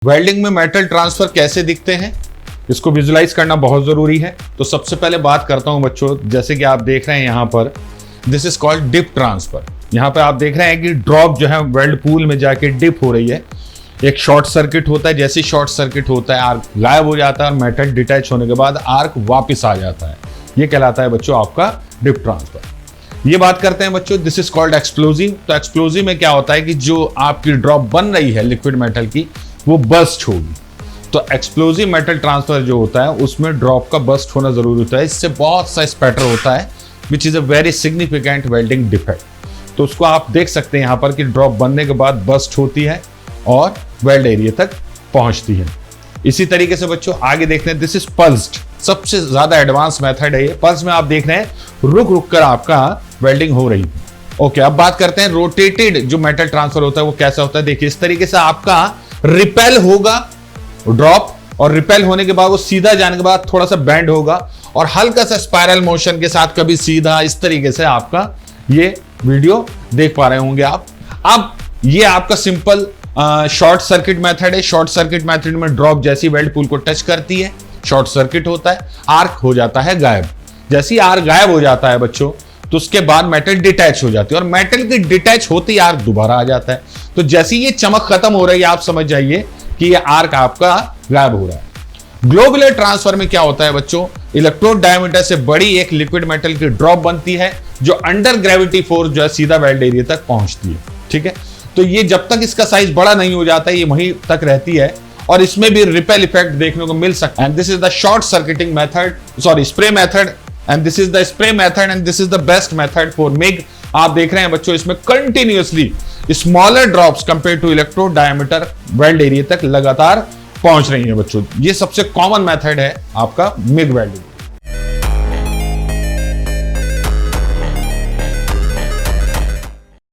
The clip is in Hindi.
वेल्डिंग में मेटल ट्रांसफर कैसे दिखते हैं, इसको विजुलाइज करना बहुत जरूरी है। तो सबसे पहले बात करता हूं बच्चों, जैसे कि आप देख रहे हैं यहाँ पर, this is called dip transfer. यहाँ पे आप देख रहे हैं कि ड्रॉप जो है वेल्ड पूल में जाके डिप हो रही है। एक शॉर्ट सर्किट होता है, जैसे शॉर्ट सर्किट होता है आर्क गायब हो जाता है और मेटल डिटैच होने के बाद आर्क वापस आ जाता है। ये कहलाता है बच्चों आपका डिप ट्रांसफर। ये बात करते हैं बच्चों, दिस इज कॉल्ड एक्सप्लोजिव। तो एक्सप्लोजिव में क्या होता है कि जो आपकी ड्रॉप बन रही है लिक्विड मेटल की, वो बस्ट होगी। तो एक्सप्लोजिव मेटल ट्रांसफर जो होता है उसमें ड्रॉप का बस्ट होना जरूरी होता है। इससे बहुत सा स्पैटर होता है which is a very significant welding defect. तो उसको आप देख सकते हैं यहाँ पर कि ड्रॉप बनने के बाद बस्ट होती है और वेल्ड एरिया तक पहुंचती है। इसी तरीके से बच्चों आगे देखते हैं, दिस इज पल्स्ड। सबसे ज्यादा एडवांस मेथड है ये। पल्स में आप देख रहे हैं रुक रुक कर आपका वेल्डिंग हो रही है। ओके, अब बात करते हैं रोटेटेड जो मेटल ट्रांसफर होता है वो कैसा होता है। देखिए इस तरीके से आपका रिपेल होगा ड्रॉप, और रिपेल होने के बाद वो सीधा जाने के बाद थोड़ा सा बेंड होगा और हल्का सा स्पाइरल मोशन के साथ कभी सीधा, इस तरीके से आपका ये वीडियो देख पा रहे होंगे आप। अब ये आपका सिंपल शॉर्ट सर्किट मेथड है। शॉर्ट सर्किट मेथड में ड्रॉप जैसी वेल्ड पूल को टच करती है, शॉर्ट सर्किट होता है, आर्क हो जाता है गायब। जैसे ही आर्क गायब हो जाता है बच्चों, तो उसके बाद मेटल डिटैच हो जाती है और मेटल की डिटैच होती आर्क दोबारा आ जाता है। तो जैसे ये चमक खत्म हो रही है, आप समझ जाइए कि ये आर्क आपका गायब हो रहा है। ग्लोबुलर ट्रांसफर में क्या होता है बच्चों, इलेक्ट्रोड डायमीटर से बड़ी एक लिक्विड मेटल की ड्रॉप बनती है जो अंडर ग्रेविटी फोर्स जो है सीधा वेल्ड एरिया तक पहुंचती है। ठीक है, तो ये जब तक इसका साइज बड़ा नहीं हो जाता है ये वहीं तक रहती है और इसमें भी रिपेल इफेक्ट देखने को मिल सकता है। And this is the short circuiting method, sorry spray method, and this is the spray method and this is the best method for MIG. आप देख रहे हैं बच्चों इसमें continuously smaller drops compare to electrode diameter weld area तक लगातार पहुंच रही है बच्चों। ये सबसे कॉमन मेथड है आपका मिग वेल्डिंग।